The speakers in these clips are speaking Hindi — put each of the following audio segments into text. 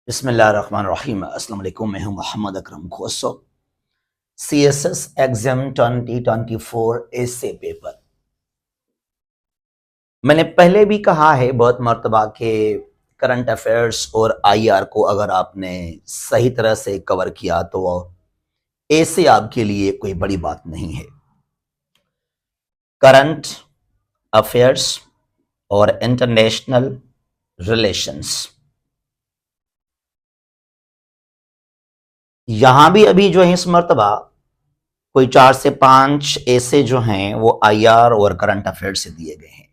बिस्मिल्लाहिर्रहमानिर्रहीम। अस्सलाम वालेकुम। मैं हूं मोहम्मद अकरम खोसो। CSS एग्जाम 2024 एसे पेपर। मैंने पहले भी कहा है बहुत मर्तबा के करंट अफेयर्स और IR को अगर आपने सही तरह से कवर किया तो ऐसे आपके लिए कोई बड़ी बात नहीं है। करंट अफेयर्स और इंटरनेशनल रिलेशंस, यहां भी अभी जो है इस मर्तबा कोई 4 से 5 ऐसे जो हैं वो IR और करंट अफेयर से दिए गए हैं।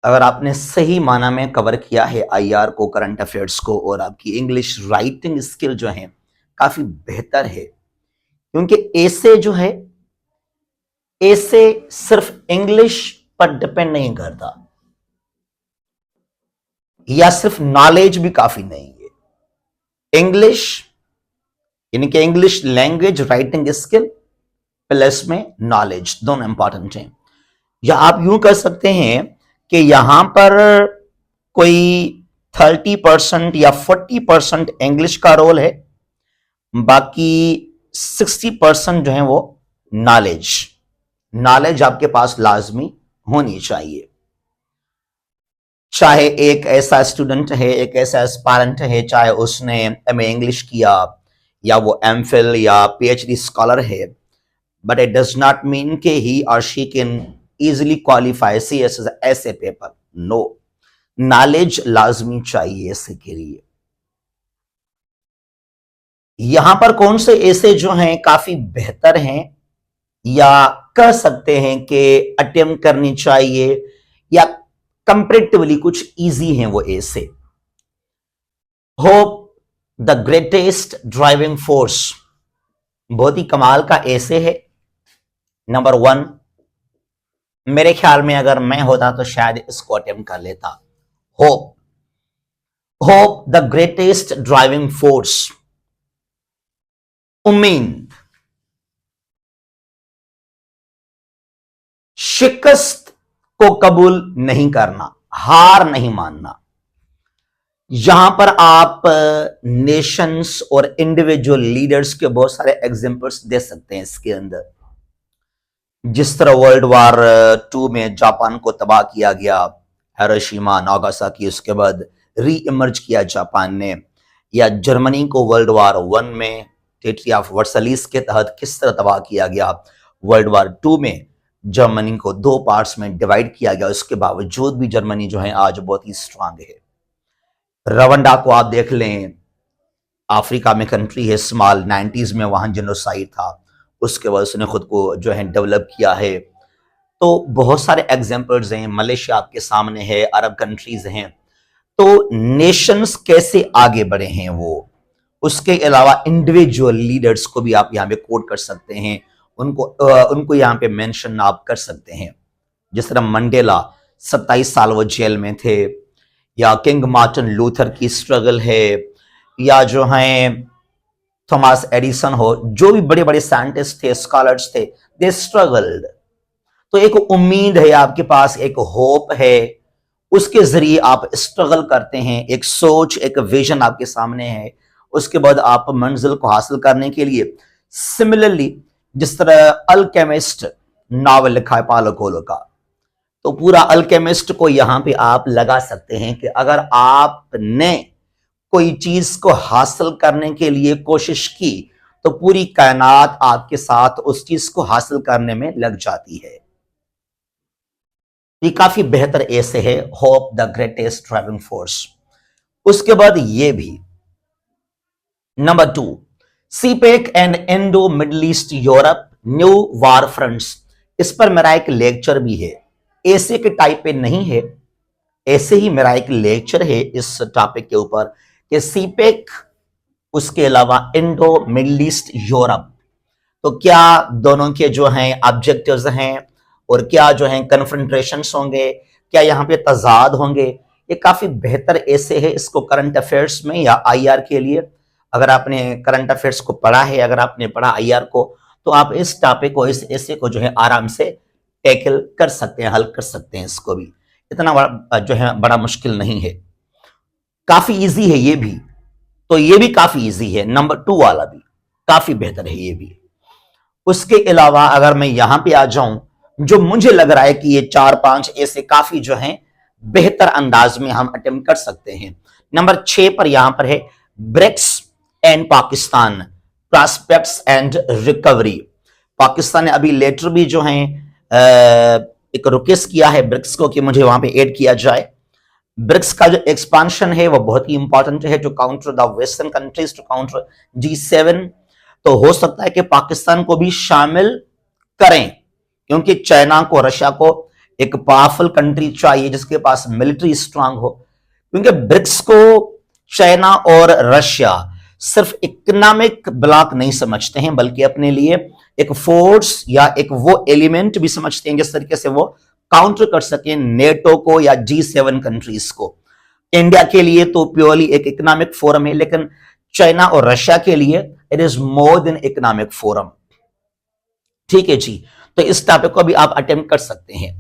अगर आपने सही माना में कवर किया है IR को, करंट अफेयर्स को, और आपकी इंग्लिश राइटिंग स्किल जो है काफी बेहतर है, क्योंकि ऐसे जो है ऐसे सिर्फ इंग्लिश पर डिपेंड नहीं करता, या सिर्फ नॉलेज भी काफी नहीं है। इंग्लिश यानी कि English language, writing skill plus में नॉलेज, दोनों इंपॉर्टेंट हैं। या आप यूं कर सकते हैं कि यहां पर कोई 30% या 40% इंग्लिश का रोल है, बाकी 60% जो है वो नॉलेज। नॉलेज आपके पास लाजमी होनी चाहिए। चाहे एक ऐसा स्टूडेंट है, एक ऐसा एस्पायरेंट है, चाहे उसने MA इंग्लिश किया या वो MPhil या PhD स्कॉलर है, but it does not mean कि he or she can easily qualify CSS ऐसे पेपर। नो, नॉलेज लाजमी चाहिए ऐसे के लिए। यहां पर कौन से ऐसे जो हैं काफी बेहतर हैं या कह सकते हैं कि अटेम्प्ट करनी चाहिए या कंपेरेटिवली कुछ इजी हैं वो ऐसे। Hope the greatest driving force, बहुत ही कमाल का ऐसे है। नंबर 1, मेरे ख्याल में अगर मैं होता तो शायद इसको अटेम्प्ट कर लेता। Hope, hope the greatest driving force, उम्मीद, शिकस्त को कबूल नहीं करना, हार नहीं मानना। यहां पर आप नेशंस और इंडिविजुअल लीडर्स के बहुत सारे एग्जांपल्स दे सकते हैं इसके अंदर। जिस तरह वर्ल्ड वार 2 में जापान को तबाह किया गया, हिरोशिमा नागासाकी, उसके बाद री इमर्ज किया जापान ने, या जर्मनी को वर्ल्ड वार 1 में ट्रीटी ऑफ वर्सलिस के तहत किस तरह तबाह किया गया, वर्ल्ड वार 2 में जर्मनी को 2 पार्ट्स में डिवाइड किया गया, उसके बावजूद भी जर्मनी जो है आज बहुत ही स्ट्रांग है। रवंडा को आप देख लें, अफ्रीका में कंट्री है, स्मॉल 90s में वहां जेनोसाइड था, उसके बाद उसने खुद को जो है डेवलप किया है। तो बहुत सारे एग्जांपल्स हैं। मलेशिया आपके सामने है, अरब कंट्रीज हैं। तो नेशंस कैसे आगे बढ़े हैं वो, उसके अलावा इंडिविजुअल लीडर्स को भी आप यहाँ पे कोट कर सकते हैं, उनको यहाँ पे मेंशन आप कर सकते हैं। जिस तरह मंडेला 27 साल वो जेल में थे, या किंग मार्टिन लूथर की स्ट्रगल है, या जो है थॉमस एडिसन हो, जो भी बड़े बड़े साइंटिस्ट थे, स्कॉलर्स थे, दे स्ट्रगल्ड। तो एक उम्मीद है आपके पास, एक होप है, उसके जरिए आप स्ट्रगल करते हैं, एक सोच, एक विजन आपके सामने है, उसके बाद आप मंजिल को हासिल करने के लिए। सिमिलरली जिस तरह अल्केमिस्ट नावल लिखा है पालो कोलो का, तो पूरा अल्केमिस्ट को यहां पे आप लगा सकते हैं कि अगर आपने कोई चीज को हासिल करने के लिए कोशिश की तो पूरी कायनात आपके साथ उस चीज को हासिल करने में लग जाती है। ये काफी बेहतर ऐसे है, hope the greatest driving force. उसके बाद ये भी number 2, CPEC and Indo middle east Europe new war fronts. इस पर मेरा एक लेक्चर भी है, ऐसे के टाइप पे नहीं है, ऐसे ही मेरा एक लेक्चर है इस टॉपिक के ऊपर कि सीपेक, उसके अलावा इंडो मिडल ईस्ट यूरोप, तो क्या दोनों के जो हैं ऑब्जेक्टिव्स हैं और क्या जो हैं कन्फ्रंट्रेशंस होंगे, क्या यहाँ पे तजाद होंगे। ये काफी बेहतर ऐसे है, इसको करंट अफेयर्स में या IR के लिए, अगर आपने करंट अफेयर्स को पढ़ा है, अगर आपने पढ़ा IR को, तो आप इस टॉपिक को, इस ऐसे को जो है आराम से टैकल कर सकते हैं, हल कर सकते हैं। इसको भी इतना बड़ा जो है बड़ा मुश्किल नहीं है। काफी इजी है ये भी, तो ये भी काफी इजी है, नंबर 2 वाला भी काफी बेहतर है ये भी। उसके अलावा अगर मैं यहां पे आ जाऊं, जो मुझे लग रहा है कि ये 4-5 ऐसे काफी जो हैं बेहतर अंदाज में हम अटेम्प्ट कर सकते हैं। नंबर 6 पर यहां पर है BRICS and Pakistan, prospects and recovery. Pakistan ने अभी लेटर भी जो है एक रिक्वेस्ट किया है ब्रिक्स को कि मुझे वहां पे ऐड किया जाए। ब्रिक्स का जो एक्सपांशन है वो बहुत ही इंपॉर्टेंट है to counter the western countries, to counter G7। तो हो सकता है कि पाकिस्तान को भी शामिल करें, क्योंकि चाइना को, रशिया को एक पावरफुल कंट्री चाहिए जिसके पास मिलिट्री स्ट्रांग हो। क्योंकि ब्रिक्स को चाइना और रशिया सिर्फ इकोनॉमिक ब्लॉक नहीं समझते हैं, बल्कि अपने लिए एक फोर्स या एक वो एलिमेंट भी समझते हैं जिस तरीके से वो काउंटर कर सके नेटो को या G7 कंट्रीज को। इंडिया के लिए तो प्योरली एक इकोनॉमिक फोरम है, लेकिन चाइना और रशिया के लिए it is more than economic forum. ठीक है जी, तो इस टॉपिक को भी आप अटेम्प्ट कर सकते हैं।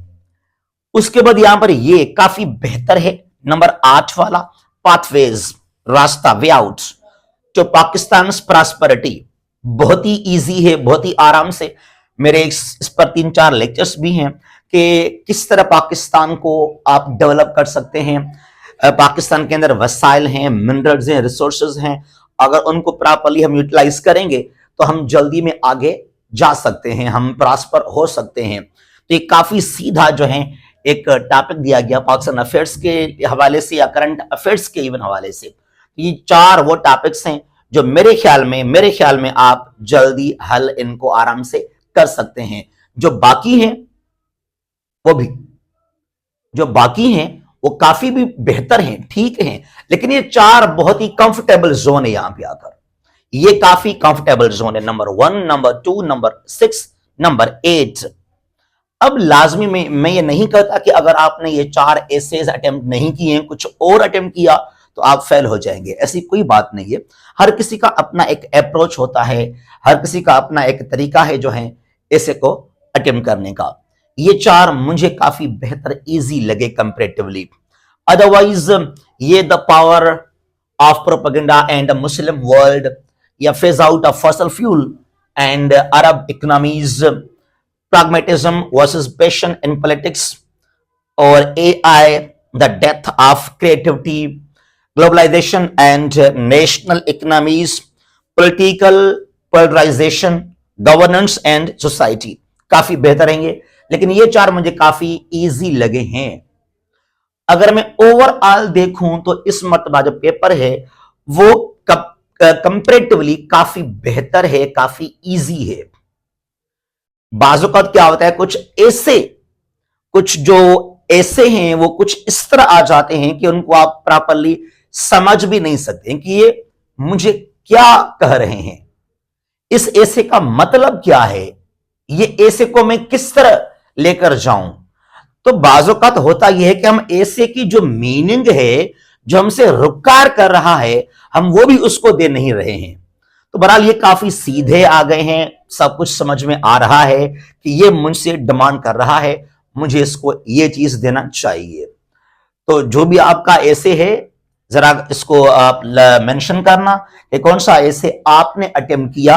उसके बाद यहां पर ये काफी बेहतर है, नंबर 8 वाला, पाथवेज, रास्ता, way out to Pakistan prosperity. बहुत ही इजी है, बहुत ही आराम से। मेरे इस पर 3-4 लेक्चर्स भी हैं कि किस तरह पाकिस्तान को आप डेवलप कर सकते हैं। पाकिस्तान के अंदर वसाइल हैं, मिनरल्स हैं, रिसोर्सेज हैं, अगर उनको प्रॉपर्ली हम यूटिलाइज करेंगे तो हम जल्दी में आगे जा सकते हैं, हम प्रॉस्पर हो सकते हैं। तो ये काफी सीधा जो है एक टॉपिक दिया गया पाकिस्तान अफेयर्स के हवाले से या करंट अफेयर्स के इवन हवाले से। ये 4 वो टॉपिक्स हैं जो मेरे ख्याल में आप जल्दी हल इनको आराम से कर सकते हैं। जो बाकी हैं वो काफी भी बेहतर हैं, ठीक हैं, लेकिन ये 4 बहुत ही कंफर्टेबल जोन है। यहां पे आकर ये काफी कंफर्टेबल जोन है, नंबर 1, नंबर 2, नंबर 6, नंबर 8। अब लाजमी में मैं ये नहीं कहता कि अगर आपने ये 4 एसेज अटेम्प्ट नहीं किए, कुछ और अटेम्प्ट किया तो आप फेल हो जाएंगे, ऐसी कोई बात नहीं है। हर किसी का अपना एक अप्रोच होता है, हर किसी का अपना एक तरीका है जो है ऐसे को अटेम्प्ट करने का। ये 4 मुझे काफी बेहतर इजी लगे कंपैरेटिवली। अदरवाइज ये the power of propaganda and the Muslim world, या phase out of fossil fuel and Arab economies, pragmatism versus passion in politics, or AI, the death of creativity, globalization and national economies, political polarization, governance and society। काफी बेहतर रहेंगे, लेकिन ये 4 मुझे काफी इजी लगे हैं। अगर मैं ओवरऑल देखूं तो इस मर्तबा जो पेपर है वो कंपैरेटिवली काफी बेहतर है, काफी इजी है। बाज़-औक़ात क्या होता है, कुछ जो ऐसे हैं वो कुछ इस तरह आ जाते हैं कि उनको आप प्रॉपर्ली समझ भी नहीं सकते कि ये मुझे क्या कह रहे हैं, इस ऐसे का मतलब क्या है, ये ऐसे को मैं किस तरह लेकर जाऊं। तो बाज़-औक़ात होता यह है कि हम ऐसे की जो मीनिंग है, जो हमसे रुकार कर रहा है, हम वो भी उसको दे नहीं रहे हैं। तो बहरहाल ये काफी सीधे आ गए हैं, सब कुछ समझ में आ रहा है कि ये मुझसे डिमांड कर रहा है, मुझे इसको ये चीज देना चाहिए। तो जो भी आपका ऐसे है जरा इसको आप मेंशन करना कि कौन सा ऐसे आपने अटेम्प्ट किया,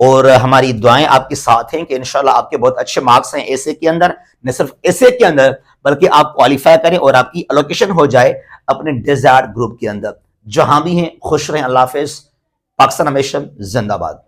और हमारी दुआएं आपके साथ हैं कि इंशाल्लाह आपके बहुत अच्छे मार्क्स हैं ऐसे के अंदर, न सिर्फ ऐसे के अंदर बल्कि आप क्वालिफाई करें और आपकी एलोकेशन हो जाए अपने डिजायर्ड ग्रुप के अंदर। जहां भी हैं खुश रहें, अल्लाह हाफिज। पाकिस्तान हमेशा जिंदाबाद।